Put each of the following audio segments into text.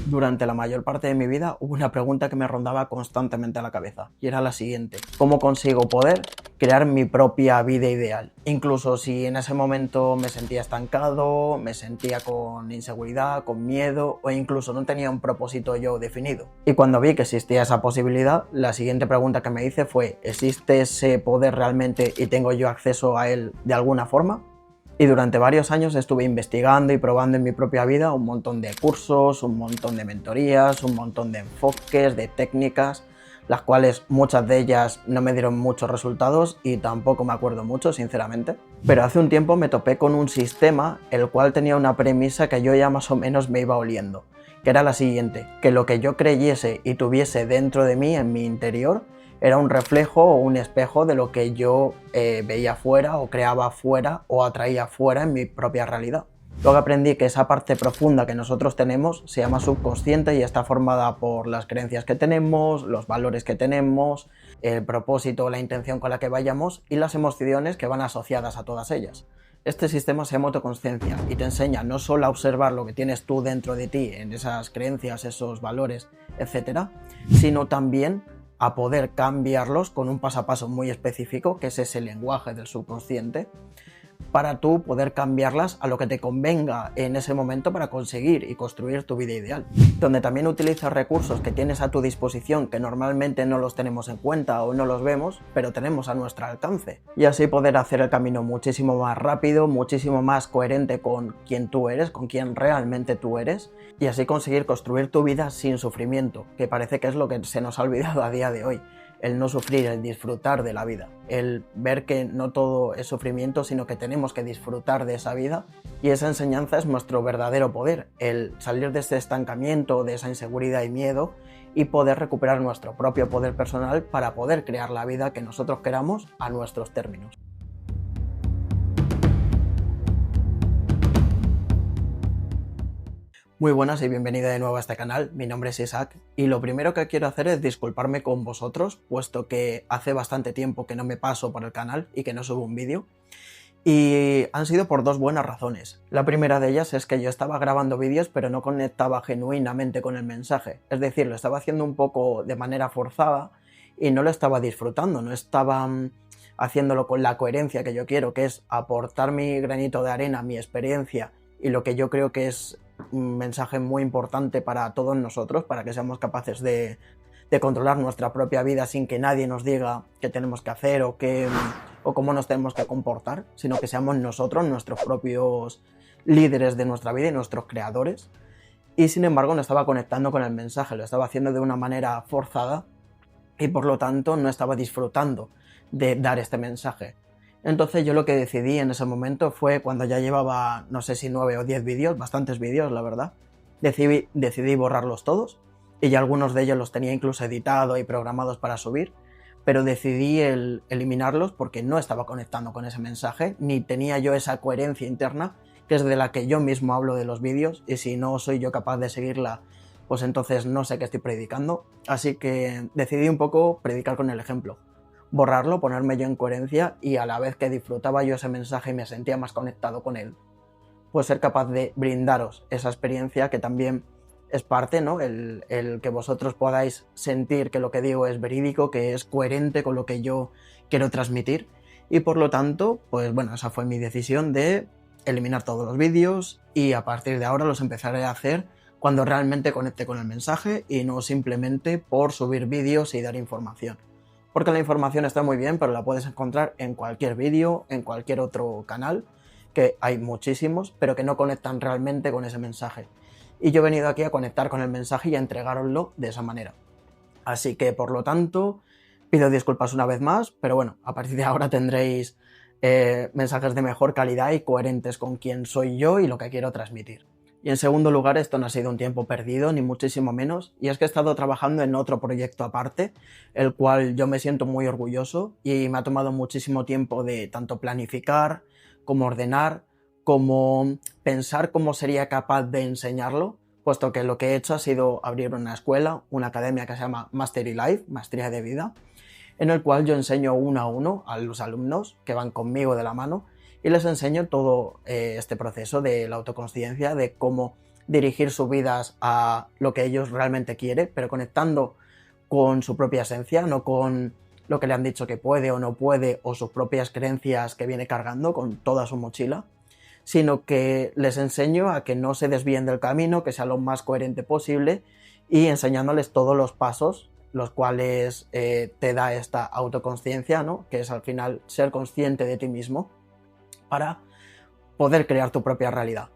Durante la mayor parte de mi vida hubo una pregunta que me rondaba constantemente a la cabeza y era la siguiente: ¿cómo consigo poder crear mi propia vida ideal? Incluso si en ese momento me sentía estancado, me sentía con inseguridad, con miedo o incluso no tenía un propósito yo definido. Y cuando vi que existía esa posibilidad, la siguiente pregunta que me hice fue: ¿existe ese poder realmente y tengo yo acceso a él de alguna forma? Y durante varios años estuve investigando y probando en mi propia vida un montón de cursos, un montón de mentorías, un montón de enfoques, de técnicas, las cuales muchas de ellas no me dieron muchos resultados y tampoco me acuerdo mucho, sinceramente. Pero hace un tiempo me topé con un sistema el cual tenía una premisa que yo ya más o menos me iba oliendo, que era la siguiente: que lo que yo creyese y tuviese dentro de mí, en mi interior, era un reflejo o un espejo de lo que yo veía fuera o creaba fuera o atraía fuera en mi propia realidad. Luego aprendí que esa parte profunda que nosotros tenemos se llama subconsciente y está formada por las creencias que tenemos, los valores que tenemos, el propósito o la intención con la que vayamos y las emociones que van asociadas a todas ellas. Este sistema se llama autoconsciencia y te enseña no solo a observar lo que tienes tú dentro de ti, en esas creencias, esos valores, etc., sino también a poder cambiarlos con un paso a paso muy específico, que es ese lenguaje del subconsciente, para tú poder cambiarlas a lo que te convenga en ese momento para conseguir y construir tu vida ideal. Donde también utilizas recursos que tienes a tu disposición que normalmente no los tenemos en cuenta o no los vemos, pero tenemos a nuestro alcance. Y así poder hacer el camino muchísimo más rápido, muchísimo más coherente con quién tú eres, con quién realmente tú eres, y así conseguir construir tu vida sin sufrimiento, que parece que es lo que se nos ha olvidado a día de hoy. El no sufrir, el disfrutar de la vida, el ver que no todo es sufrimiento, sino que tenemos que disfrutar de esa vida, y esa enseñanza es nuestro verdadero poder, el salir de ese estancamiento, de esa inseguridad y miedo y poder recuperar nuestro propio poder personal para poder crear la vida que nosotros queramos a nuestros términos. Muy buenas y bienvenido de nuevo a este canal. Mi nombre es Isaac y lo primero que quiero hacer es disculparme con vosotros, puesto que hace bastante tiempo que no me paso por el canal y que no subo un vídeo, y han sido por dos buenas razones. La primera de ellas es que yo estaba grabando vídeos pero no conectaba genuinamente con el mensaje, es decir, lo estaba haciendo un poco de manera forzada y no lo estaba disfrutando, no estaba haciéndolo con la coherencia que yo quiero, que es aportar mi granito de arena, mi experiencia y lo que yo creo que es un mensaje muy importante para todos nosotros, para que seamos capaces de controlar nuestra propia vida sin que nadie nos diga qué tenemos que hacer o cómo nos tenemos que comportar, sino que seamos nosotros nuestros propios líderes de nuestra vida y nuestros creadores. Y sin embargo no estaba conectando con el mensaje, lo estaba haciendo de una manera forzada y por lo tanto no estaba disfrutando de dar este mensaje. Entonces yo lo que decidí en ese momento fue, cuando ya llevaba no sé si 9 o 10 vídeos, bastantes vídeos la verdad, decidí borrarlos todos, y ya algunos de ellos los tenía incluso editados y programados para subir, pero decidí eliminarlos porque no estaba conectando con ese mensaje, ni tenía yo esa coherencia interna, que es de la que yo mismo hablo de los vídeos, y si no soy yo capaz de seguirla, pues entonces no sé qué estoy predicando. Así que decidí un poco predicar con el ejemplo, borrarlo, ponerme yo en coherencia, y a la vez que disfrutaba yo ese mensaje y me sentía más conectado con él, pues ser capaz de brindaros esa experiencia que también es parte, ¿no? El que vosotros podáis sentir que lo que digo es verídico, que es coherente con lo que yo quiero transmitir, y por lo tanto, pues bueno, esa fue mi decisión de eliminar todos los vídeos, y a partir de ahora los empezaré a hacer cuando realmente conecte con el mensaje y no simplemente por subir vídeos y dar información. Porque la información está muy bien, pero la puedes encontrar en cualquier vídeo, en cualquier otro canal, que hay muchísimos, pero que no conectan realmente con ese mensaje. Y yo he venido aquí a conectar con el mensaje y a entregároslo de esa manera. Así que, por lo tanto, pido disculpas una vez más, pero bueno, a partir de ahora tendréis mensajes de mejor calidad y coherentes con quién soy yo y lo que quiero transmitir. Y en segundo lugar, esto no ha sido un tiempo perdido, ni muchísimo menos, y es que he estado trabajando en otro proyecto aparte, el cual yo me siento muy orgulloso, y me ha tomado muchísimo tiempo de tanto planificar, como ordenar, como pensar cómo sería capaz de enseñarlo, puesto que lo que he hecho ha sido abrir una escuela, una academia que se llama Mastery Life, Maestría de Vida, en el cual yo enseño uno a uno a los alumnos que van conmigo de la mano, y les enseño todo este proceso de la autoconsciencia, de cómo dirigir sus vidas a lo que ellos realmente quieren, pero conectando con su propia esencia, no con lo que le han dicho que puede o no puede, o sus propias creencias que viene cargando con toda su mochila, sino que les enseño a que no se desvíen del camino, que sea lo más coherente posible, y enseñándoles todos los pasos, los cuales te da esta autoconsciencia, ¿no? Que es al final ser consciente de ti mismo para poder crear tu propia realidad,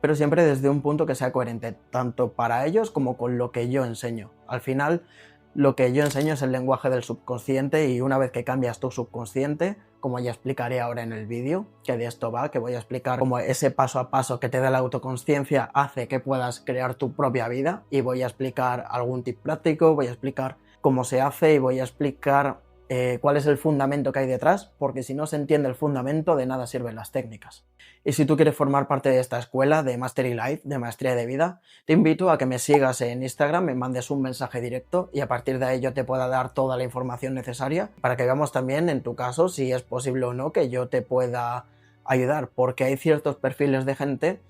pero siempre desde un punto que sea coherente, tanto para ellos como con lo que yo enseño. Al final, lo que yo enseño es el lenguaje del subconsciente, y una vez que cambias tu subconsciente, como ya explicaré ahora en el vídeo, que de esto va, que voy a explicar cómo ese paso a paso que te da la autoconsciencia hace que puedas crear tu propia vida, y voy a explicar algún tip práctico, voy a explicar cómo se hace y voy a explicar cuál es el fundamento que hay detrás, porque si no se entiende el fundamento, de nada sirven las técnicas. Y si tú quieres formar parte de esta escuela de Mastery Life, de Maestría de Vida, te invito a que me sigas en Instagram, me mandes un mensaje directo y a partir de ahí yo te pueda dar toda la información necesaria para que veamos también en tu caso si es posible o no que yo te pueda ayudar, porque hay ciertos perfiles de gente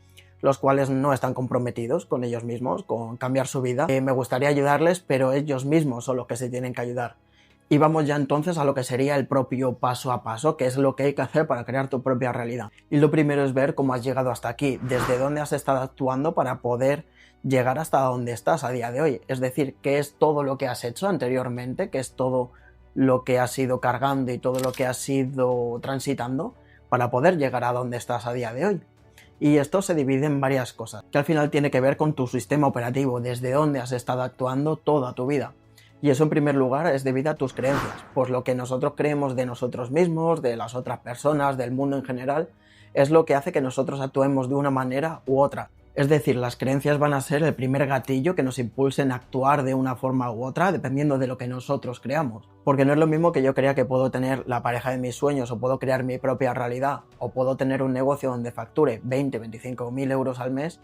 los cuales no están comprometidos con ellos mismos, con cambiar su vida. Me gustaría ayudarles, pero ellos mismos son los que se tienen que ayudar. Y vamos ya entonces a lo que sería el propio paso a paso, que es lo que hay que hacer para crear tu propia realidad. Y lo primero es ver cómo has llegado hasta aquí, desde dónde has estado actuando para poder llegar hasta donde estás a día de hoy. Es decir, qué es todo lo que has hecho anteriormente, qué es todo lo que has ido cargando y todo lo que has ido transitando para poder llegar a donde estás a día de hoy. Y esto se divide en varias cosas, que al final tiene que ver con tu sistema operativo, desde dónde has estado actuando toda tu vida. Y eso en primer lugar es debido a tus creencias, pues lo que nosotros creemos de nosotros mismos, de las otras personas, del mundo en general, es lo que hace que nosotros actuemos de una manera u otra. Es decir, las creencias van a ser el primer gatillo que nos impulsen a actuar de una forma u otra, dependiendo de lo que nosotros creamos. Porque no es lo mismo que yo crea que puedo tener la pareja de mis sueños, o puedo crear mi propia realidad, o puedo tener un negocio donde facture 20, 25 mil euros al mes,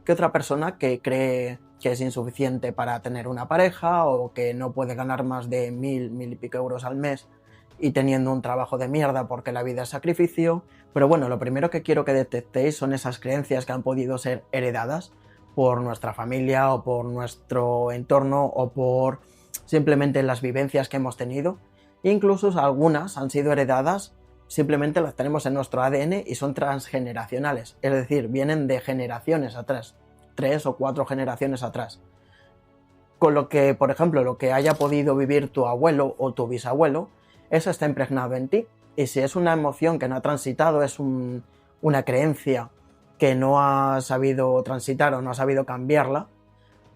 que otra persona que cree que es insuficiente para tener una pareja, o que no puede ganar más de 1000 y pico euros al mes y teniendo un trabajo de mierda porque la vida es sacrificio. Pero bueno, lo primero que quiero que detectéis son esas creencias que han podido ser heredadas por nuestra familia o por nuestro entorno o por simplemente las vivencias que hemos tenido. E incluso algunas han sido heredadas, simplemente las tenemos en nuestro ADN y son transgeneracionales, es decir, vienen de generaciones atrás, 3 o 4 generaciones atrás. Con lo que, por ejemplo, lo que haya podido vivir tu abuelo o tu bisabuelo, eso está impregnado en ti. Y si es una emoción que no ha transitado, es una creencia que no has sabido transitar o no has sabido cambiarla,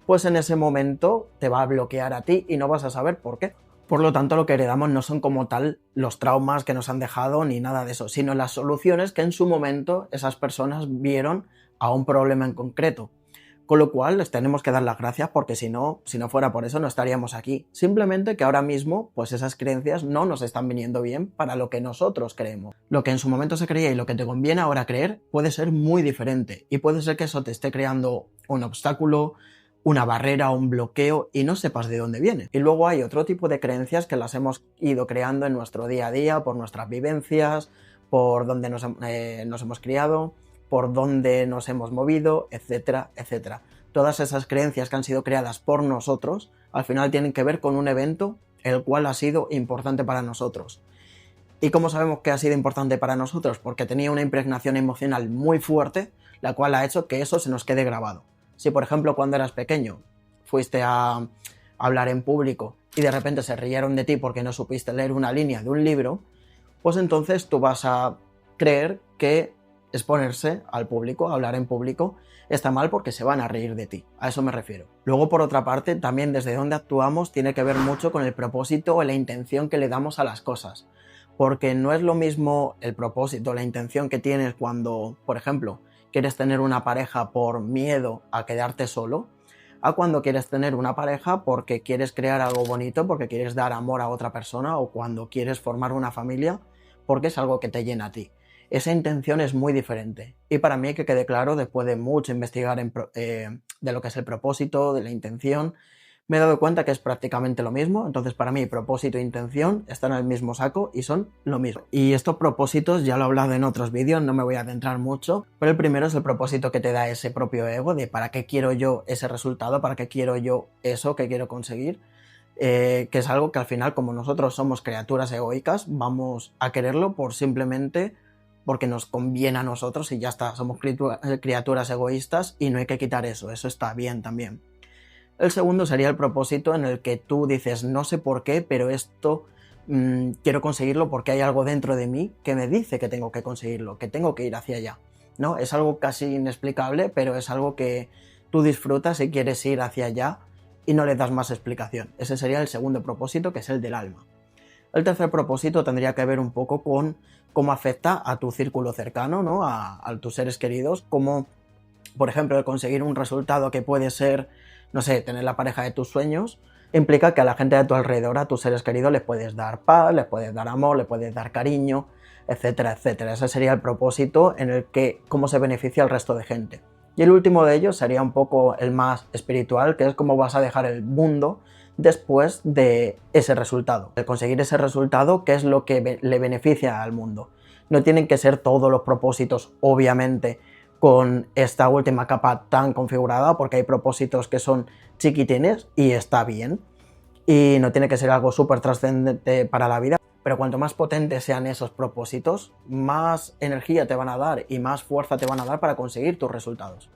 pues en ese momento te va a bloquear a ti y no vas a saber por qué. Por lo tanto, lo que heredamos no son como tal los traumas que nos han dejado ni nada de eso, sino las soluciones que en su momento esas personas vieron a un problema en concreto. Con lo cual les tenemos que dar las gracias, porque si no fuera por eso no estaríamos aquí. Simplemente que ahora mismo pues esas creencias no nos están viniendo bien para lo que nosotros creemos. Lo que en su momento se creía y lo que te conviene ahora creer puede ser muy diferente, y puede ser que eso te esté creando un obstáculo, una barrera, un bloqueo, y no sepas de dónde viene. Y luego hay otro tipo de creencias que las hemos ido creando en nuestro día a día por nuestras vivencias, por donde nos hemos criado, por dónde nos hemos movido, etcétera, etcétera. Todas esas creencias que han sido creadas por nosotros, al final tienen que ver con un evento el cual ha sido importante para nosotros. ¿Y cómo sabemos que ha sido importante para nosotros? Porque tenía una impregnación emocional muy fuerte, la cual ha hecho que eso se nos quede grabado. Si, por ejemplo, cuando eras pequeño fuiste a hablar en público y de repente se rieron de ti porque no supiste leer una línea de un libro, pues entonces tú vas a creer que exponerse al público, hablar en público, está mal porque se van a reír de ti. A eso me refiero. Luego, por otra parte, también desde donde actuamos tiene que ver mucho con el propósito o la intención que le damos a las cosas. Porque no es lo mismo el propósito, la intención que tienes cuando, por ejemplo, quieres tener una pareja por miedo a quedarte solo, a cuando quieres tener una pareja porque quieres crear algo bonito, porque quieres dar amor a otra persona, o cuando quieres formar una familia porque es algo que te llena a ti. Esa intención es muy diferente, y para mí, que quede claro, después de mucho investigar de lo que es el propósito, de la intención, Me he dado cuenta que es prácticamente lo mismo, entonces para mí propósito e intención están en el mismo saco y son lo mismo. Y estos propósitos ya lo he hablado en otros vídeos, no me voy a adentrar mucho, pero el primero es el propósito que te da ese propio ego de para qué quiero yo ese resultado, para qué quiero yo eso que quiero conseguir, que es algo que al final, como nosotros somos criaturas egoicas, vamos a quererlo por simplemente porque nos conviene a nosotros y ya está, somos criaturas egoístas y no hay que quitar eso está bien también. El segundo sería el propósito en el que tú dices, no sé por qué, pero esto quiero conseguirlo porque hay algo dentro de mí que me dice que tengo que conseguirlo, que tengo que ir hacia allá, ¿no? Es algo casi inexplicable, pero es algo que tú disfrutas y quieres ir hacia allá y no le das más explicación. Ese sería el segundo propósito, que es el del alma. El tercer propósito tendría que ver un poco con cómo afecta a tu círculo cercano, ¿no? A tus seres queridos, como por ejemplo el conseguir un resultado que puede ser, no sé, tener la pareja de tus sueños, implica que a la gente de tu alrededor, a tus seres queridos, les puedes dar paz, les puedes dar amor, les puedes dar cariño, etcétera, etcétera. Ese sería el propósito en el que cómo se beneficia al resto de gente. Y el último de ellos sería un poco el más espiritual, que es cómo vas a dejar el mundo después de ese resultado. El conseguir ese resultado, ¿qué es lo que le beneficia al mundo? No tienen que ser todos los propósitos, obviamente, con esta última capa tan configurada, porque hay propósitos que son chiquitines y está bien, y no tiene que ser algo súper trascendente para la vida, pero cuanto más potentes sean esos propósitos, más energía te van a dar y más fuerza te van a dar para conseguir tus resultados.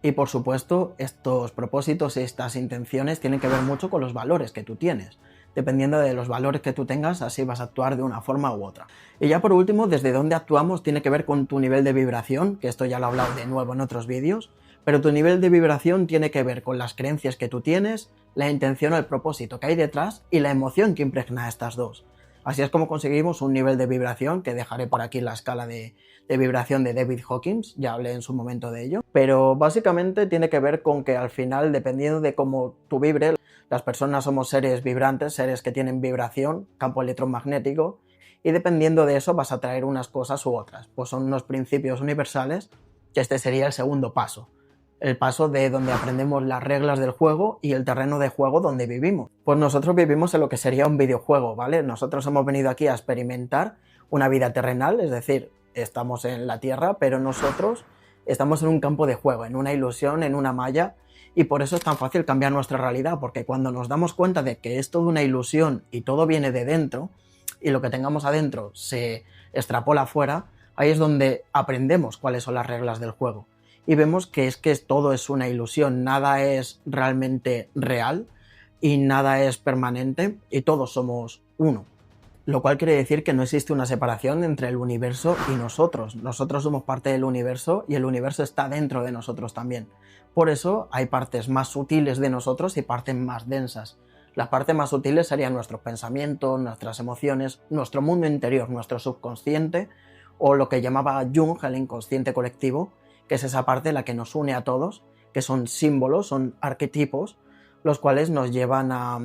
Y por supuesto, estos propósitos y estas intenciones tienen que ver mucho con los valores que tú tienes. Dependiendo de los valores que tú tengas, así vas a actuar de una forma u otra. Y ya por último, desde dónde actuamos tiene que ver con tu nivel de vibración, que esto ya lo he hablado de nuevo en otros vídeos, pero tu nivel de vibración tiene que ver con las creencias que tú tienes, la intención o el propósito que hay detrás y la emoción que impregna estas dos. Así es como conseguimos un nivel de vibración, que dejaré por aquí la escala de vibración de David Hawkins, ya hablé en su momento de ello, pero básicamente tiene que ver con que al final, dependiendo de cómo tú vibres, las personas somos seres vibrantes, seres que tienen vibración, campo electromagnético, y dependiendo de eso vas a traer unas cosas u otras. Pues son unos principios universales, que este sería el segundo paso. El paso de donde aprendemos las reglas del juego y el terreno de juego donde vivimos. Pues nosotros vivimos en lo que sería un videojuego, ¿vale? Nosotros hemos venido aquí a experimentar una vida terrenal, es decir, estamos en la Tierra, pero nosotros estamos en un campo de juego, en una ilusión, en una malla, y por eso es tan fácil cambiar nuestra realidad, porque cuando nos damos cuenta de que es toda una ilusión y todo viene de dentro, y lo que tengamos adentro se extrapola afuera, ahí es donde aprendemos cuáles son las reglas del juego. Y vemos que todo es una ilusión, nada es realmente real y nada es permanente y todos somos uno. Lo cual quiere decir que no existe una separación entre el universo y nosotros. Nosotros somos parte del universo y el universo está dentro de nosotros también. Por eso hay partes más sutiles de nosotros y partes más densas. Las partes más sutiles serían nuestros pensamientos, nuestras emociones, nuestro mundo interior, nuestro subconsciente o lo que llamaba Jung el inconsciente colectivo, que es esa parte la que nos une a todos, que son símbolos, son arquetipos, los cuales nos llevan a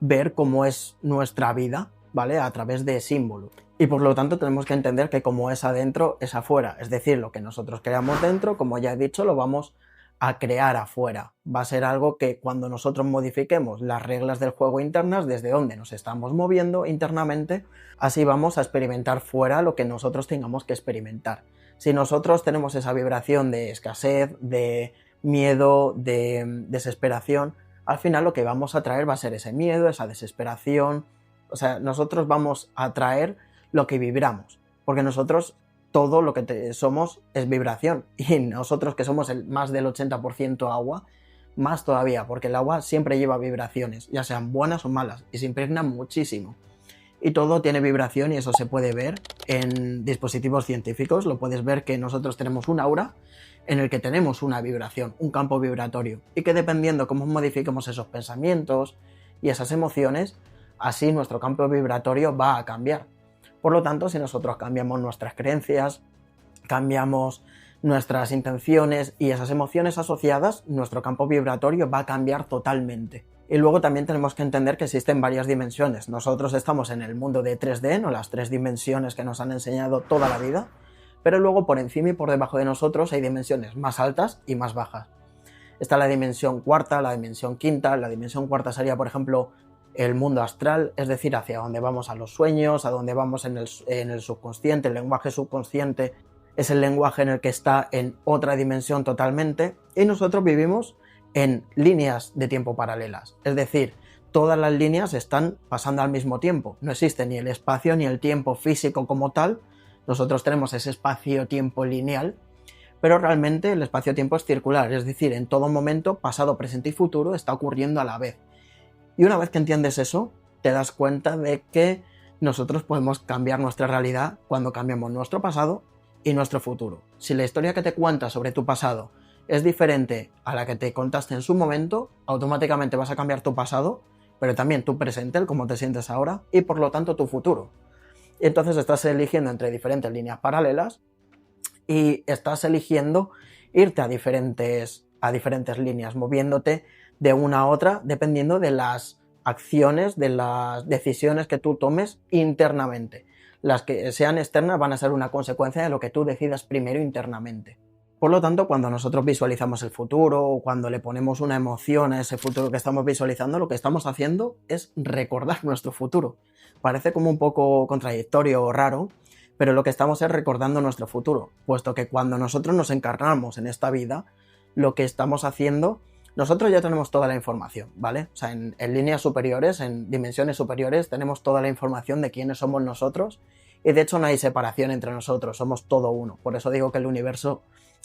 ver cómo es nuestra vida, ¿vale? A través de símbolos. Y por lo tanto tenemos que entender que como es adentro, es afuera. Es decir, lo que nosotros creamos dentro, como ya he dicho, lo vamos a crear afuera. Va a ser algo que cuando nosotros modifiquemos las reglas del juego internas, desde donde nos estamos moviendo internamente, así vamos a experimentar fuera lo que nosotros tengamos que experimentar. Si nosotros tenemos esa vibración de escasez, de miedo, de desesperación, al final lo que vamos a traer va a ser ese miedo, esa desesperación. O sea, nosotros vamos a traer lo que vibramos, porque nosotros todo lo que somos es vibración y nosotros que somos más del 80% agua, más todavía, porque el agua siempre lleva vibraciones, ya sean buenas o malas, y se impregna muchísimo. Y todo tiene vibración y eso se puede ver en dispositivos científicos. Lo puedes ver que nosotros tenemos un aura en el que tenemos una vibración, un campo vibratorio, y que dependiendo cómo modifiquemos esos pensamientos y esas emociones, así nuestro campo vibratorio va a cambiar. Por lo tanto, si nosotros cambiamos nuestras creencias, cambiamos nuestras intenciones y esas emociones asociadas, nuestro campo vibratorio va a cambiar totalmente. Y luego también tenemos que entender que existen varias dimensiones. Nosotros estamos en el mundo de 3D, no las 3 dimensiones que nos han enseñado toda la vida, pero luego por encima y por debajo de nosotros hay dimensiones más altas y más bajas. está la dimensión cuarta, la dimensión quinta. La dimensión cuarta sería, por ejemplo, el mundo astral, es decir, hacia donde vamos a los sueños, a donde vamos en el subconsciente. El lenguaje subconsciente es el lenguaje en el que está en otra dimensión totalmente, y nosotros vivimos en líneas de tiempo paralelas, es decir, todas las líneas están pasando al mismo tiempo, no existe ni el espacio ni el tiempo físico como tal. Nosotros tenemos ese espacio-tiempo lineal, pero realmente el espacio-tiempo es circular, es decir, en todo momento, pasado, presente y futuro está ocurriendo a la vez. Y una vez que entiendes eso, te das cuenta de que nosotros podemos cambiar nuestra realidad cuando cambiamos nuestro pasado y nuestro futuro. Si la historia que te cuentas sobre tu pasado es diferente a la que te contaste en su momento, automáticamente vas a cambiar tu pasado, pero también tu presente, el cómo te sientes ahora, y por lo tanto tu futuro. Y entonces estás eligiendo entre diferentes líneas paralelas y estás eligiendo irte a diferentes líneas, moviéndote de una a otra dependiendo de las acciones, de las decisiones que tú tomes internamente. Las que sean externas van a ser una consecuencia de lo que tú decidas primero internamente. Por lo tanto, cuando nosotros visualizamos el futuro o cuando le ponemos una emoción a ese futuro que estamos visualizando, lo que estamos haciendo es recordar nuestro futuro. Parece como un poco contradictorio o raro, pero lo que estamos es recordando nuestro futuro, puesto que cuando nosotros nos encarnamos en esta vida, lo que estamos haciendo, nosotros ya tenemos toda la información, ¿vale? O sea, en líneas superiores, en dimensiones superiores, tenemos toda la información de quiénes somos nosotros, y de hecho no hay separación entre nosotros, somos todo uno. Por eso digo que el universo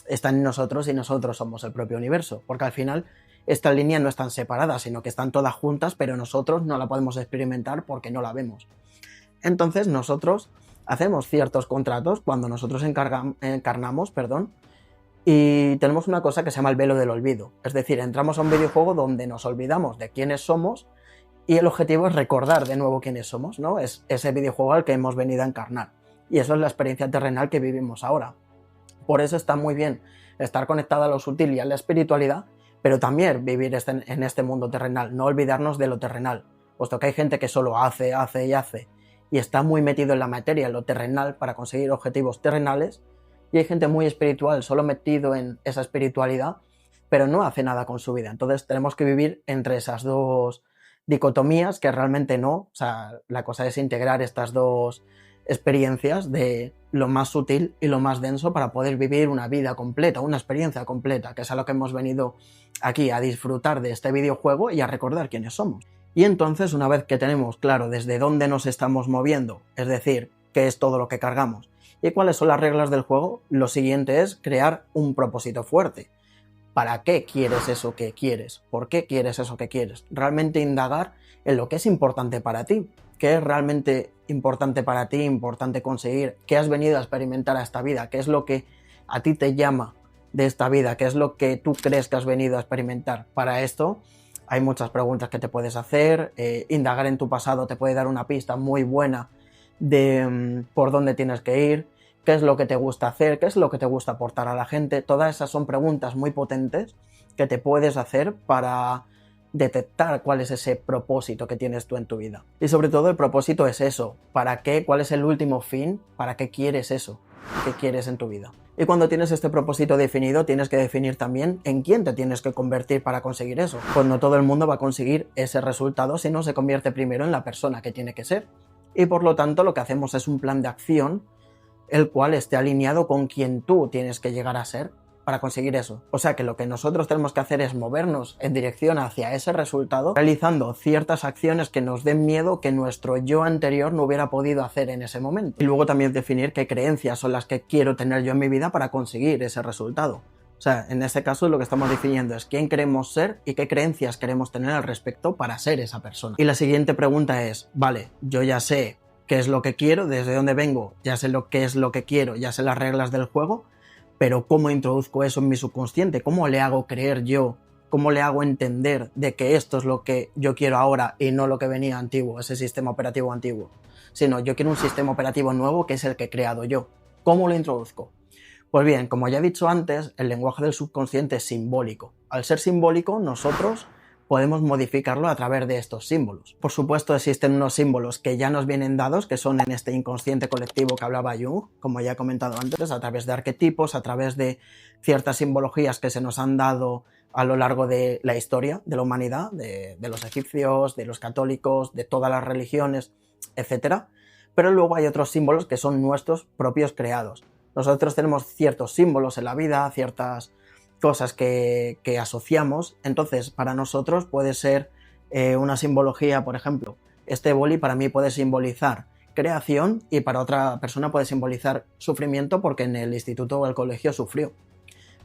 está en nosotros y nosotros somos el propio universo, porque al final estas líneas no están separadas, sino que están todas juntas, pero nosotros no la podemos experimentar porque no la vemos. Entonces nosotros hacemos ciertos contratos cuando nosotros encarnamos, y tenemos una cosa que se llama el velo del olvido. Es decir, entramos a un videojuego donde nos olvidamos de quiénes somos y el objetivo es recordar de nuevo quiénes somos, ¿no? Es ese videojuego al que hemos venido a encarnar. Y eso es la experiencia terrenal que vivimos ahora. Por eso está muy bien estar conectado a lo sutil y a la espiritualidad, pero también vivir en este mundo terrenal, no olvidarnos de lo terrenal, puesto que hay gente que solo hace y está muy metido en la materia, en lo terrenal, para conseguir objetivos terrenales, y hay gente muy espiritual, solo metido en esa espiritualidad, pero no hace nada con su vida. Entonces tenemos que vivir entre esas dos dicotomías que realmente no, o sea, la cosa es integrar estas dos experiencias de lo más sutil y lo más denso para poder vivir una vida completa, una experiencia completa, que es a lo que hemos venido aquí, a disfrutar de este videojuego y a recordar quiénes somos. Y entonces, una vez que tenemos claro desde dónde nos estamos moviendo, es decir, qué es todo lo que cargamos y cuáles son las reglas del juego, lo siguiente es crear un propósito fuerte. ¿Para qué quieres eso que quieres? ¿Por qué quieres eso que quieres? Realmente indagar en lo que es importante para ti. ¿Qué es realmente importante para ti, importante conseguir? ¿Qué has venido a experimentar a esta vida? ¿Qué es lo que a ti te llama de esta vida? ¿Qué es lo que tú crees que has venido a experimentar? Para esto hay muchas preguntas que te puedes hacer. Indagar en tu pasado te puede dar una pista muy buena de por dónde tienes que ir, qué es lo que te gusta hacer, qué es lo que te gusta aportar a la gente. Todas esas son preguntas muy potentes que te puedes hacer para detectar cuál es ese propósito que tienes tú en tu vida. Y sobre todo el propósito es eso. ¿Para qué? ¿Cuál es el último fin? ¿Para qué quieres eso? ¿Qué quieres en tu vida? Y cuando tienes este propósito definido, tienes que definir también en quién te tienes que convertir para conseguir eso. Pues no todo el mundo va a conseguir ese resultado si no se convierte primero en la persona que tiene que ser. Y por lo tanto lo que hacemos es un plan de acción el cual esté alineado con quien tú tienes que llegar a ser para conseguir eso. O sea que lo que nosotros tenemos que hacer es movernos en dirección hacia ese resultado, realizando ciertas acciones que nos den miedo que nuestro yo anterior no hubiera podido hacer en ese momento. Y luego también definir qué creencias son las que quiero tener yo en mi vida para conseguir ese resultado. O sea, en este caso lo que estamos definiendo es quién queremos ser y qué creencias queremos tener al respecto para ser esa persona. Y la siguiente pregunta es, vale, yo ya sé qué es lo que quiero, desde dónde vengo, ya sé lo que es lo que quiero, ya sé las reglas del juego, pero ¿cómo introduzco eso en mi subconsciente? ¿Cómo le hago creer yo? ¿Cómo le hago entender de que esto es lo que yo quiero ahora y no lo que venía antiguo, ese sistema operativo antiguo? Sino yo quiero un sistema operativo nuevo que es el que he creado yo. ¿Cómo lo introduzco? Pues bien, como ya he dicho antes, el lenguaje del subconsciente es simbólico. Al ser simbólico, nosotros podemos modificarlo a través de estos símbolos. Por supuesto, existen unos símbolos que ya nos vienen dados, que son en este inconsciente colectivo que hablaba Jung, como ya he comentado antes, a través de arquetipos, a través de ciertas simbologías que se nos han dado a lo largo de la historia de la humanidad, de los egipcios, de los católicos, de todas las religiones, etc. Pero luego hay otros símbolos que son nuestros propios creados. Nosotros tenemos ciertos símbolos en la vida, ciertas cosas que asociamos, entonces para nosotros puede ser una simbología, por ejemplo, este boli para mí puede simbolizar creación y para otra persona puede simbolizar sufrimiento porque en el instituto o el colegio sufrió,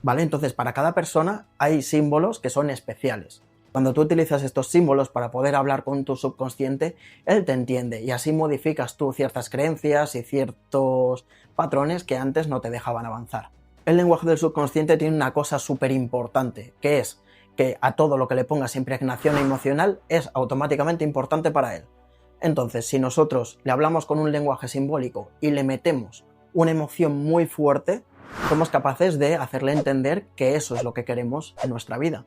¿vale? Entonces para cada persona hay símbolos que son especiales. Cuando tú utilizas estos símbolos para poder hablar con tu subconsciente, él te entiende y así modificas tú ciertas creencias y ciertos patrones que antes no te dejaban avanzar. El lenguaje del subconsciente tiene una cosa súper importante, que es que a todo lo que le pongas impregnación emocional es automáticamente importante para él. Entonces, si nosotros le hablamos con un lenguaje simbólico y le metemos una emoción muy fuerte, somos capaces de hacerle entender que eso es lo que queremos en nuestra vida.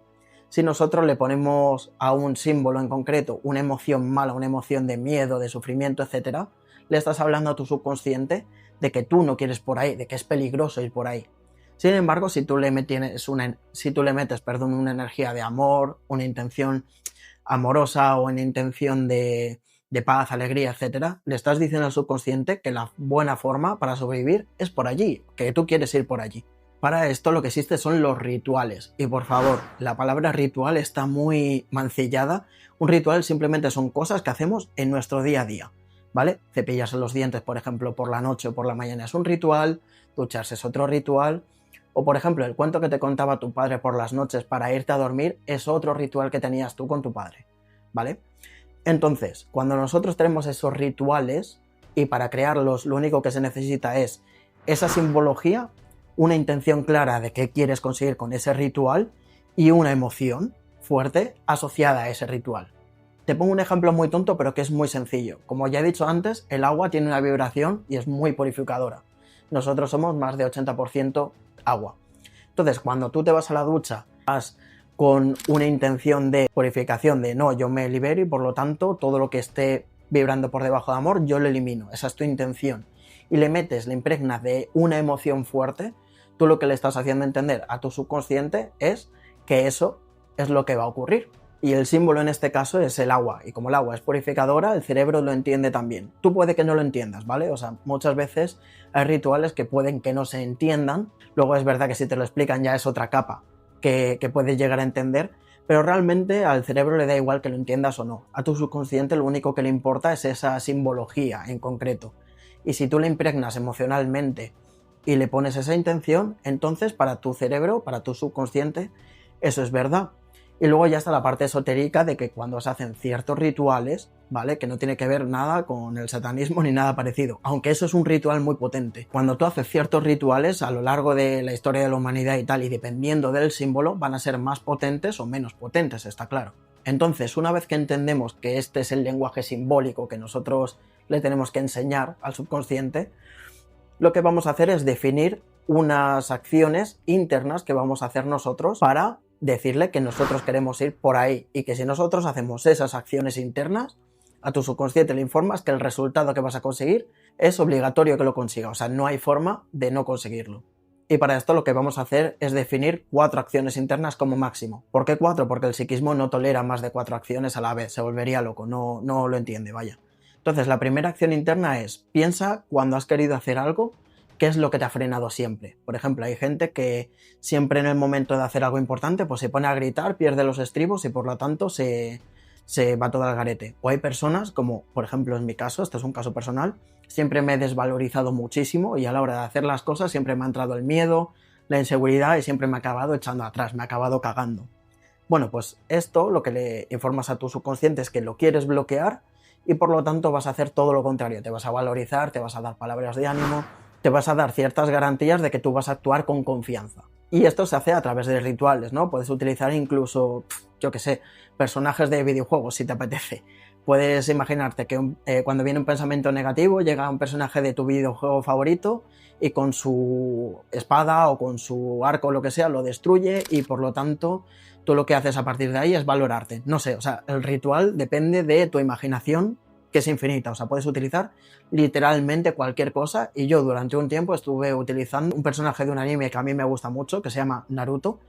Si nosotros le ponemos a un símbolo en concreto una emoción mala, una emoción de miedo, de sufrimiento, etc., le estás hablando a tu subconsciente de que tú no quieres por ahí, de que es peligroso ir por ahí. Sin embargo, si tú le metes una energía de amor, una intención amorosa o una intención de paz, alegría, etc., le estás diciendo al subconsciente que la buena forma para sobrevivir es por allí, que tú quieres ir por allí. Para esto lo que existe son los rituales. Y por favor, la palabra ritual está muy mancillada. Un ritual simplemente son cosas que hacemos en nuestro día a día, ¿vale? Cepillarse los dientes, por ejemplo, por la noche o por la mañana es un ritual, ducharse es otro ritual, o por ejemplo, el cuento que te contaba tu padre por las noches para irte a dormir es otro ritual que tenías tú con tu padre, ¿vale? Entonces, cuando nosotros tenemos esos rituales y para crearlos lo único que se necesita es esa simbología, una intención clara de qué quieres conseguir con ese ritual y una emoción fuerte asociada a ese ritual. Te pongo un ejemplo muy tonto pero que es muy sencillo. Como ya he dicho antes, el agua tiene una vibración y es muy purificadora. Nosotros somos más de 80% agua. Entonces, cuando tú te vas a la ducha, vas con una intención de purificación, de no, yo me libero y por lo tanto todo lo que esté vibrando por debajo de amor, yo lo elimino. Esa es tu intención. Y le metes, le impregnas de una emoción fuerte, tú lo que le estás haciendo entender a tu subconsciente es que eso es lo que va a ocurrir. Y el símbolo en este caso es el agua. Y como el agua es purificadora, el cerebro lo entiende también. Tú puede que no lo entiendas, ¿vale? O sea, muchas veces hay rituales que pueden que no se entiendan. Luego es verdad que si te lo explican ya es otra capa que puedes llegar a entender. Pero realmente al cerebro le da igual que lo entiendas o no. A tu subconsciente lo único que le importa es esa simbología en concreto. Y si tú le impregnas emocionalmente y le pones esa intención, entonces para tu cerebro, para tu subconsciente, eso es verdad. Y luego ya está la parte esotérica de que cuando se hacen ciertos rituales, ¿vale? Que no tiene que ver nada con el satanismo ni nada parecido, aunque eso es un ritual muy potente. Cuando tú haces ciertos rituales a lo largo de la historia de la humanidad y tal, y dependiendo del símbolo, van a ser más potentes o menos potentes, está claro. Entonces, una vez que entendemos que este es el lenguaje simbólico que nosotros le tenemos que enseñar al subconsciente, lo que vamos a hacer es definir unas acciones internas que vamos a hacer nosotros para decirle que nosotros queremos ir por ahí y que si nosotros hacemos esas acciones internas, a tu subconsciente le informas que el resultado que vas a conseguir es obligatorio que lo consiga, o sea, no hay forma de no conseguirlo. Y para esto lo que vamos a hacer es definir 4 acciones internas como máximo. ¿Por qué 4? Porque el psiquismo no tolera más de 4 acciones a la vez, se volvería loco, no lo entiende, vaya. Entonces, la primera acción interna es, piensa cuando has querido hacer algo, ¿qué es lo que te ha frenado siempre? Por ejemplo, hay gente que siempre en el momento de hacer algo importante pues se pone a gritar, pierde los estribos y por lo tanto se va todo al garete. O hay personas, como por ejemplo en mi caso, este es un caso personal, siempre me he desvalorizado muchísimo y a la hora de hacer las cosas siempre me ha entrado el miedo, la inseguridad y siempre me ha acabado echando atrás, me ha acabado cagando. Bueno, pues esto lo que le informas a tu subconsciente es que lo quieres bloquear y por lo tanto vas a hacer todo lo contrario, te vas a valorizar, te vas a dar palabras de ánimo, te vas a dar ciertas garantías de que tú vas a actuar con confianza. Y esto se hace a través de rituales, ¿no? Puedes utilizar incluso, yo qué sé, personajes de videojuegos si te apetece. Puedes imaginarte que cuando viene un pensamiento negativo llega un personaje de tu videojuego favorito y con su espada o con su arco o lo que sea lo destruye y por lo tanto tú lo que haces a partir de ahí es valorarte. No sé, o sea, el ritual depende de tu imaginación que es infinita, o sea, puedes utilizar literalmente cualquier cosa, y yo durante un tiempo estuve utilizando un personaje de un anime que a mí me gusta mucho, que se llama Naruto,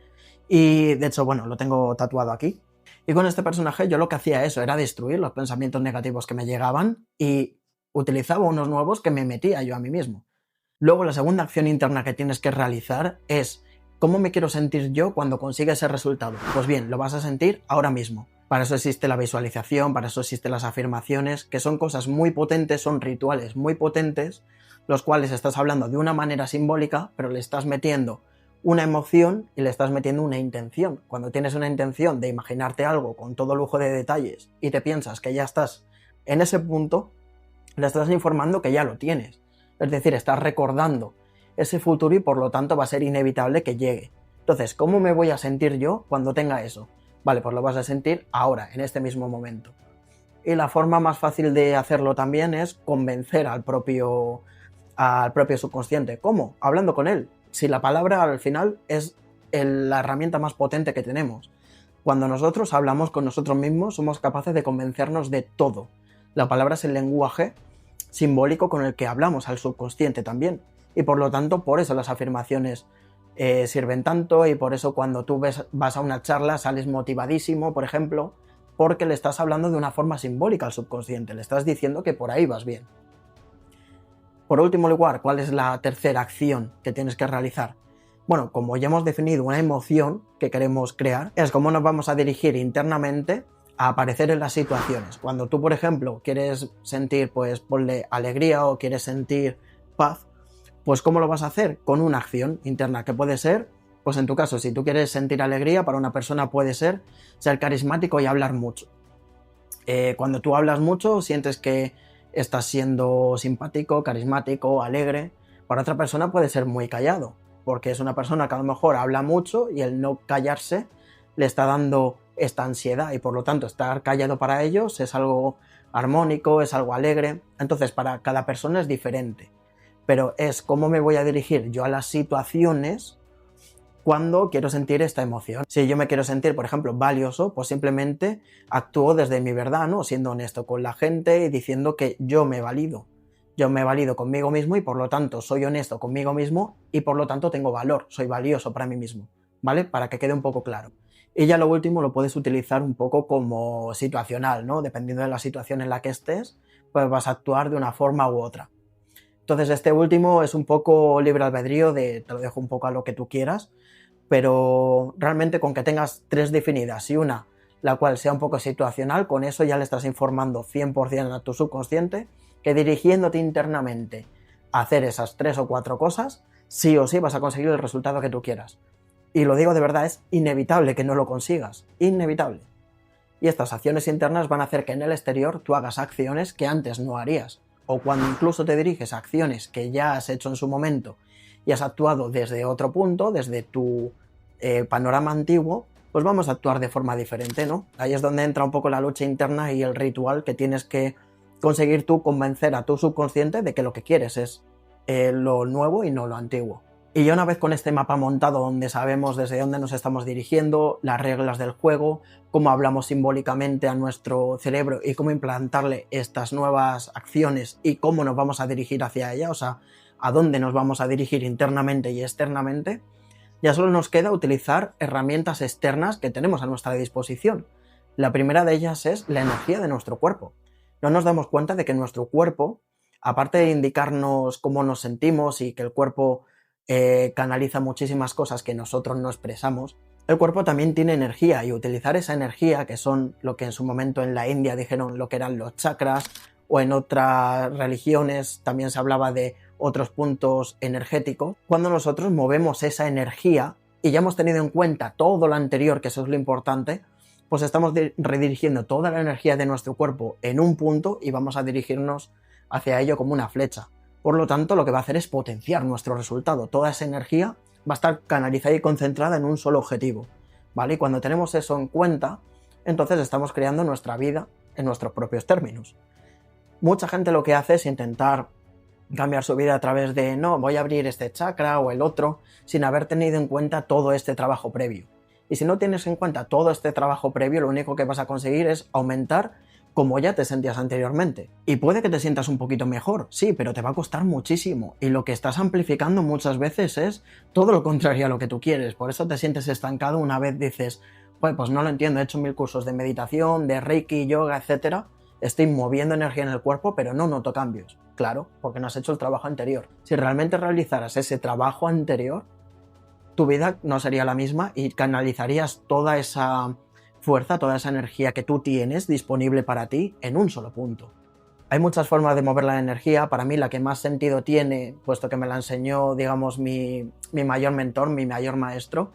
y de hecho, bueno, lo tengo tatuado aquí. Y con este personaje yo lo que hacía eso era destruir los pensamientos negativos que me llegaban y utilizaba unos nuevos que me metía yo a mí mismo. Luego la segunda acción interna que tienes que realizar es ¿cómo me quiero sentir yo cuando consiga ese resultado? Pues bien, lo vas a sentir ahora mismo. Para eso existe la visualización, para eso existen las afirmaciones, que son cosas muy potentes, son rituales muy potentes, los cuales estás hablando de una manera simbólica, pero le estás metiendo una emoción y le estás metiendo una intención. Cuando tienes una intención de imaginarte algo con todo lujo de detalles y te piensas que ya estás en ese punto, le estás informando que ya lo tienes. Es decir, estás recordando ese futuro y por lo tanto va a ser inevitable que llegue. Entonces, ¿cómo me voy a sentir yo cuando tenga eso? Vale, pues lo vas a sentir ahora, en este mismo momento. Y la forma más fácil de hacerlo también es convencer al propio subconsciente. ¿Cómo? Hablando con él. Si la palabra al final es la herramienta más potente que tenemos. Cuando nosotros hablamos con nosotros mismos somos capaces de convencernos de todo. La palabra es el lenguaje simbólico con el que hablamos al subconsciente también. Y por lo tanto, por eso las afirmaciones sirven tanto, y por eso cuando tú vas a una charla sales motivadísimo, por ejemplo, porque le estás hablando de una forma simbólica al subconsciente, le estás diciendo que por ahí vas bien. Por último lugar, ¿cuál es la tercera acción que tienes que realizar? Bueno, como ya hemos definido una emoción que queremos crear, es cómo nos vamos a dirigir internamente a aparecer en las situaciones. Cuando tú, por ejemplo, quieres sentir, pues, ponle alegría o quieres sentir paz, pues ¿cómo lo vas a hacer? Con una acción interna, que puede ser, pues en tu caso, si tú quieres sentir alegría, para una persona puede ser carismático y hablar mucho. Cuando tú hablas mucho, sientes que estás siendo simpático, carismático, alegre. Para otra persona puede ser muy callado, porque es una persona que a lo mejor habla mucho y el no callarse le está dando esta ansiedad, y por lo tanto estar callado para ellos es algo armónico, es algo alegre. Entonces para cada persona es diferente, pero es cómo me voy a dirigir yo a las situaciones cuando quiero sentir esta emoción. Si yo me quiero sentir, por ejemplo, valioso, pues simplemente actúo desde mi verdad, ¿no? Siendo honesto con la gente y diciendo que yo me valido. Yo me valido conmigo mismo y por lo tanto soy honesto conmigo mismo y por lo tanto tengo valor, soy valioso para mí mismo, ¿vale? Para que quede un poco claro. Y ya lo último lo puedes utilizar un poco como situacional, ¿no? Dependiendo de la situación en la que estés, pues vas a actuar de una forma u otra. Entonces este último es un poco libre albedrío, te lo dejo un poco a lo que tú quieras, pero realmente con que tengas 3 definidas y una la cual sea un poco situacional, con eso ya le estás informando 100% a tu subconsciente que dirigiéndote internamente a hacer esas 3 o 4 cosas, sí o sí vas a conseguir el resultado que tú quieras. Y lo digo de verdad, es inevitable que no lo consigas, inevitable. Y estas acciones internas van a hacer que en el exterior tú hagas acciones que antes no harías. O cuando incluso te diriges a acciones que ya has hecho en su momento y has actuado desde otro punto, desde tu panorama antiguo, pues vamos a actuar de forma diferente, ¿no? Ahí es donde entra un poco la lucha interna y el ritual que tienes que conseguir tú convencer a tu subconsciente de que lo que quieres es lo nuevo y no lo antiguo. Y ya una vez con este mapa montado donde sabemos desde dónde nos estamos dirigiendo, las reglas del juego, cómo hablamos simbólicamente a nuestro cerebro y cómo implantarle estas nuevas acciones y cómo nos vamos a dirigir hacia ella, o sea, a dónde nos vamos a dirigir internamente y externamente, ya solo nos queda utilizar herramientas externas que tenemos a nuestra disposición. La primera de ellas es la energía de nuestro cuerpo. No nos damos cuenta de que nuestro cuerpo, aparte de indicarnos cómo nos sentimos y que el cuerpo canaliza muchísimas cosas que nosotros no expresamos, el cuerpo también tiene energía, y utilizar esa energía, que son lo que en su momento en la India dijeron lo que eran los chakras, o en otras religiones también se hablaba de otros puntos energéticos, cuando nosotros movemos esa energía y ya hemos tenido en cuenta todo lo anterior, que eso es lo importante, pues estamos redirigiendo toda la energía de nuestro cuerpo en un punto y vamos a dirigirnos hacia ello como una flecha. Por lo tanto, lo que va a hacer es potenciar nuestro resultado. Toda esa energía va a estar canalizada y concentrada en un solo objetivo, ¿vale? Y cuando tenemos eso en cuenta, entonces estamos creando nuestra vida en nuestros propios términos. Mucha gente lo que hace es intentar cambiar su vida a través de no, voy a abrir este chakra o el otro, sin haber tenido en cuenta todo este trabajo previo. Y si no tienes en cuenta todo este trabajo previo, lo único que vas a conseguir es aumentar como ya te sentías anteriormente. Y puede que te sientas un poquito mejor, sí, pero te va a costar muchísimo. Y lo que estás amplificando muchas veces es todo lo contrario a lo que tú quieres. Por eso te sientes estancado una vez dices, pues no lo entiendo, he hecho 1000 cursos de meditación, de Reiki, yoga, etcétera. Estoy moviendo energía en el cuerpo, pero no noto cambios. Claro, porque no has hecho el trabajo anterior. Si realmente realizaras ese trabajo anterior, tu vida no sería la misma y canalizarías toda esa fuerza, toda esa energía que tú tienes disponible para ti en un solo punto. Hay muchas formas de mover la energía. Para mí la que más sentido tiene, puesto que me la enseñó, digamos, mi mayor mentor, mi mayor maestro,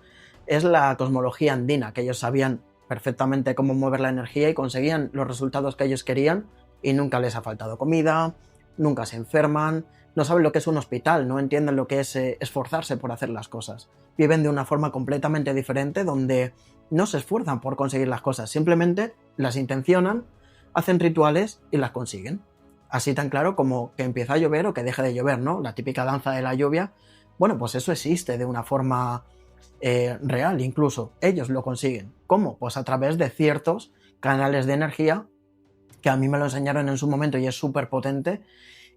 es la cosmología andina, que ellos sabían perfectamente cómo mover la energía y conseguían los resultados que ellos querían y nunca les ha faltado comida, nunca se enferman, no saben lo que es un hospital, no entienden lo que es esforzarse por hacer las cosas. Viven de una forma completamente diferente donde no se esfuerzan por conseguir las cosas, simplemente las intencionan, hacen rituales y las consiguen. Así tan claro como que empieza a llover o que deje de llover, ¿no? La típica danza de la lluvia. Bueno, pues eso existe de una forma real, incluso ellos lo consiguen. ¿Cómo? Pues a través de ciertos canales de energía que a mí me lo enseñaron en su momento y es súper potente.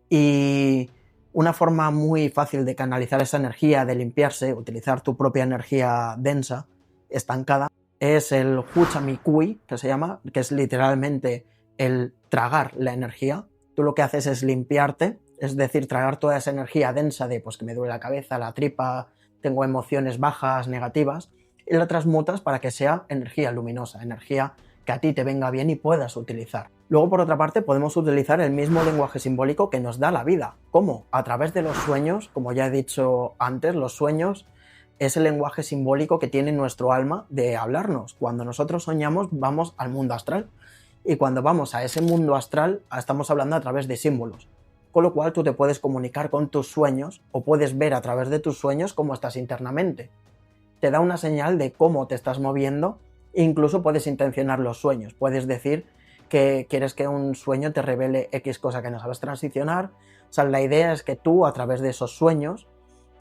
Y una forma muy fácil de canalizar esa energía, de limpiarse, utilizar tu propia energía densa, estancada, es el Huchamikui, que se llama, que es literalmente el tragar la energía. Tú lo que haces es limpiarte, es decir, tragar toda esa energía densa de pues que me duele la cabeza, la tripa, tengo emociones bajas, negativas, y la transmutas para que sea energía luminosa, energía que a ti te venga bien y puedas utilizar. Luego, por otra parte, podemos utilizar el mismo lenguaje simbólico que nos da la vida. ¿Cómo? A través de los sueños, como ya he dicho antes, los sueños es el lenguaje simbólico que tiene nuestro alma de hablarnos. Cuando nosotros soñamos, vamos al mundo astral. Y cuando vamos a ese mundo astral, estamos hablando a través de símbolos. Con lo cual tú te puedes comunicar con tus sueños o puedes ver a través de tus sueños cómo estás internamente. Te da una señal de cómo te estás moviendo e incluso puedes intencionar los sueños. Puedes decir que quieres que un sueño te revele X cosa que no sabes transicionar. O sea, la idea es que tú a través de esos sueños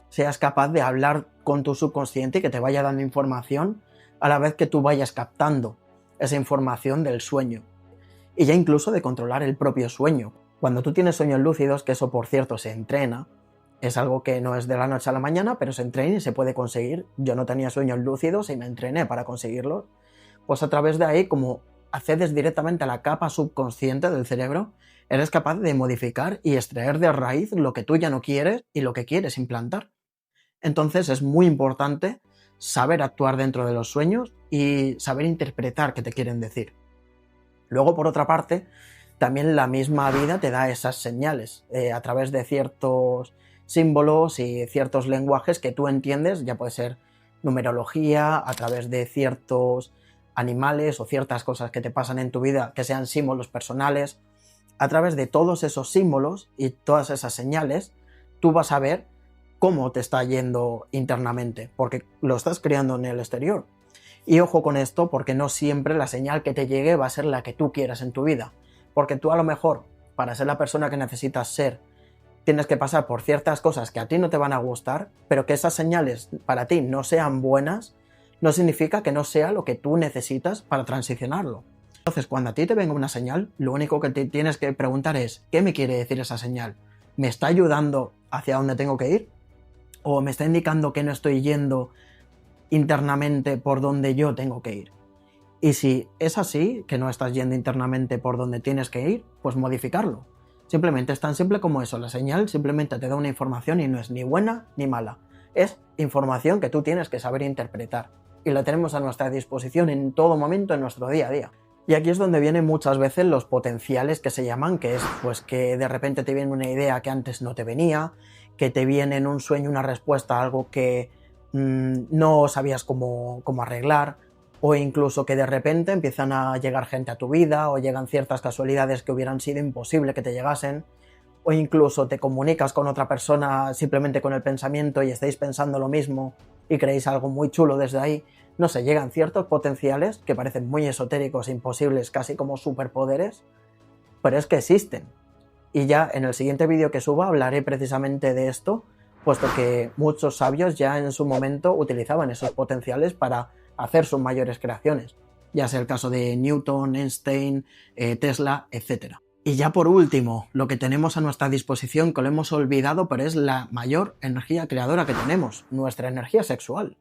seas capaz de hablar con tu subconsciente y que te vaya dando información a la vez que tú vayas captando esa información del sueño. Y ya incluso de controlar el propio sueño. Cuando tú tienes sueños lúcidos, que eso por cierto se entrena, es algo que no es de la noche a la mañana, pero se entrena y se puede conseguir. Yo no tenía sueños lúcidos y me entrené para conseguirlos. Pues a través de ahí, como accedes directamente a la capa subconsciente del cerebro, eres capaz de modificar y extraer de raíz lo que tú ya no quieres y lo que quieres implantar. Entonces es muy importante saber actuar dentro de los sueños y saber interpretar qué te quieren decir. Luego, por otra parte, también la misma vida te da esas señales a través de ciertos símbolos y ciertos lenguajes que tú entiendes, ya puede ser numerología, a través de ciertos animales o ciertas cosas que te pasan en tu vida que sean símbolos personales. A través de todos esos símbolos y todas esas señales, tú vas a ver cómo te está yendo internamente, porque lo estás creando en el exterior. Y ojo con esto, porque no siempre la señal que te llegue va a ser la que tú quieras en tu vida. Porque tú a lo mejor, para ser la persona que necesitas ser, tienes que pasar por ciertas cosas que a ti no te van a gustar, pero que esas señales para ti no sean buenas, no significa que no sea lo que tú necesitas para transicionarlo. Entonces, cuando a ti te venga una señal, lo único que te tienes que preguntar es, ¿qué me quiere decir esa señal? ¿Me está ayudando hacia dónde tengo que ir? ¿O me está indicando que no estoy yendo internamente por donde yo tengo que ir? Y si es así, que no estás yendo internamente por donde tienes que ir, pues modificarlo. Simplemente es tan simple como eso. La señal simplemente te da una información y no es ni buena ni mala. Es información que tú tienes que saber interpretar. Y la tenemos a nuestra disposición en todo momento en nuestro día a día. Y aquí es donde vienen muchas veces los potenciales que se llaman, que es pues que de repente te viene una idea que antes no te venía, que te viene en un sueño una respuesta a algo que no sabías cómo arreglar, o incluso que de repente empiezan a llegar gente a tu vida o llegan ciertas casualidades que hubieran sido imposible que te llegasen, o incluso te comunicas con otra persona simplemente con el pensamiento y estáis pensando lo mismo y creéis algo muy chulo desde ahí. No sé, llegan ciertos potenciales que parecen muy esotéricos e imposibles, casi como superpoderes, pero es que existen. Y ya en el siguiente vídeo que suba hablaré precisamente de esto, puesto que muchos sabios ya en su momento utilizaban esos potenciales para hacer sus mayores creaciones. ya sea el caso de Newton, Einstein, Tesla, etc. Y ya por último, lo que tenemos a nuestra disposición, que lo hemos olvidado, pero es la mayor energía creadora que tenemos, nuestra energía sexual.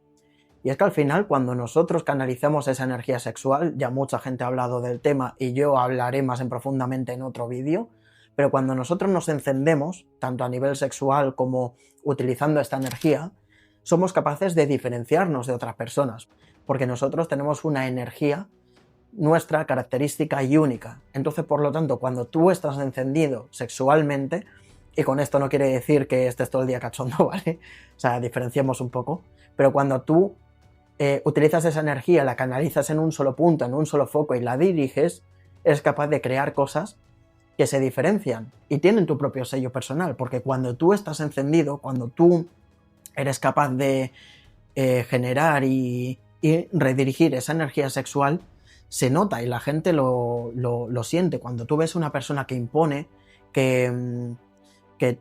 Y es que al final, cuando nosotros canalizamos esa energía sexual, ya mucha gente ha hablado del tema y yo hablaré más en profundamente en otro vídeo, pero cuando nosotros nos encendemos, tanto a nivel sexual como utilizando esta energía, somos capaces de diferenciarnos de otras personas, porque nosotros tenemos una energía nuestra característica y única. Entonces, por lo tanto, cuando tú estás encendido sexualmente, y con esto no quiere decir que estés todo el día cachondo, ¿vale? O sea, diferenciemos un poco, pero cuando tú utilizas esa energía, la canalizas en un solo punto, en un solo foco y la diriges, eres capaz de crear cosas que se diferencian y tienen tu propio sello personal, porque cuando tú estás encendido, cuando tú eres capaz de generar y redirigir esa energía sexual, se nota y la gente lo siente. Cuando tú ves una persona que impone, que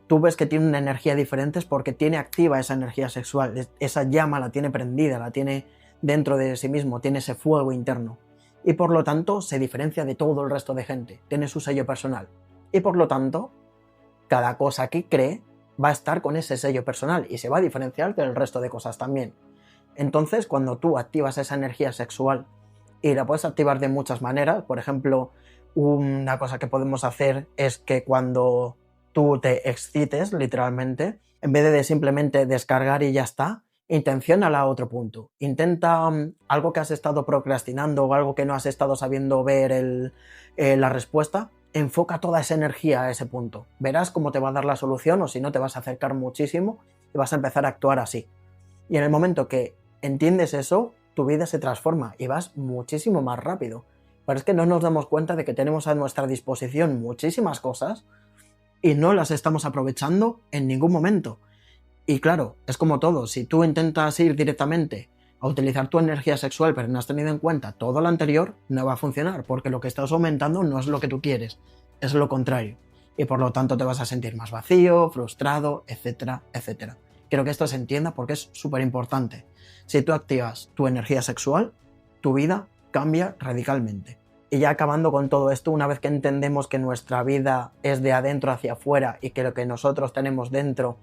tú ves que tiene una energía diferente, es porque tiene activa esa energía sexual, esa llama la tiene prendida, la tiene dentro de sí mismo, tiene ese fuego interno. Y por lo tanto se diferencia de todo el resto de gente, tiene su sello personal. Y por lo tanto, cada cosa que cree va a estar con ese sello personal y se va a diferenciar del resto de cosas también. Entonces, cuando tú activas esa energía sexual, y la puedes activar de muchas maneras, por ejemplo, una cosa que podemos hacer es que cuando tú te excites, literalmente, en vez de simplemente descargar y ya está, intenciónala a otro punto. Intenta algo que has estado procrastinando o algo que no has estado sabiendo ver la respuesta, enfoca toda esa energía a ese punto. Verás cómo te va a dar la solución, o si no te vas a acercar muchísimo y vas a empezar a actuar así. Y en el momento que entiendes eso, tu vida se transforma y vas muchísimo más rápido. Pero es que no nos damos cuenta de que tenemos a nuestra disposición muchísimas cosas y no las estamos aprovechando en ningún momento. Y claro, es como todo, si tú intentas ir directamente a utilizar tu energía sexual pero no has tenido en cuenta todo lo anterior, no va a funcionar, porque lo que estás aumentando no es lo que tú quieres, es lo contrario. Y por lo tanto te vas a sentir más vacío, frustrado, etcétera, etcétera. Quiero que esto se entienda porque es súper importante. Si tú activas tu energía sexual, tu vida cambia radicalmente. Y ya acabando con todo esto, una vez que entendemos que nuestra vida es de adentro hacia afuera y que lo que nosotros tenemos dentro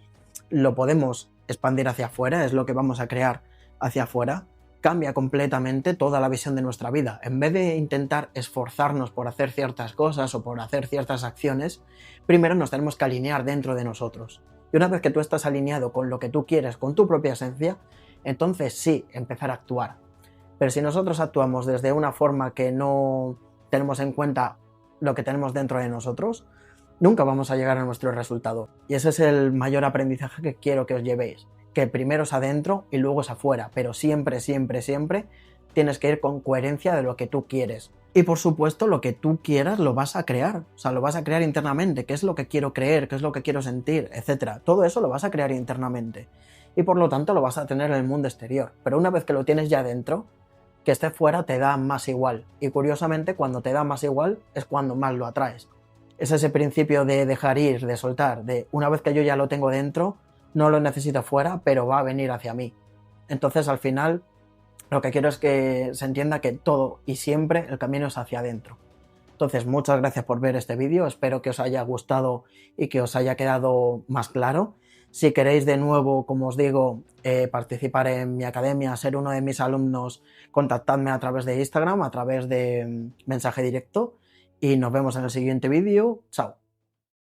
lo podemos expandir hacia afuera, es lo que vamos a crear hacia afuera, cambia completamente toda la visión de nuestra vida. En vez de intentar esforzarnos por hacer ciertas cosas o por hacer ciertas acciones, primero nos tenemos que alinear dentro de nosotros. Y una vez que tú estás alineado con lo que tú quieres, con tu propia esencia, entonces sí, empezar a actuar. Pero si nosotros actuamos desde una forma que no tenemos en cuenta lo que tenemos dentro de nosotros, nunca vamos a llegar a nuestro resultado. Y ese es el mayor aprendizaje que quiero que os llevéis. Que primero es adentro y luego es afuera. Pero siempre, siempre, siempre tienes que ir con coherencia de lo que tú quieres. Y por supuesto, lo que tú quieras lo vas a crear. O sea, lo vas a crear internamente. ¿Qué es lo que quiero creer? ¿Qué es lo que quiero sentir? Etcétera. Todo eso lo vas a crear internamente. Y por lo tanto lo vas a tener en el mundo exterior. Pero una vez que lo tienes ya dentro, que esté fuera te da más igual. Y curiosamente, cuando te da más igual es cuando más lo atraes. Es ese principio de dejar ir, de soltar, de una vez que yo ya lo tengo dentro, no lo necesito fuera, pero va a venir hacia mí. Entonces, al final, lo que quiero es que se entienda que todo y siempre el camino es hacia adentro. Entonces, muchas gracias por ver este vídeo, espero que os haya gustado y que os haya quedado más claro. Si queréis de nuevo, como os digo, participar en mi academia, ser uno de mis alumnos, contactadme a través de Instagram, a través de mensaje directo, y nos vemos en el siguiente vídeo. Chao.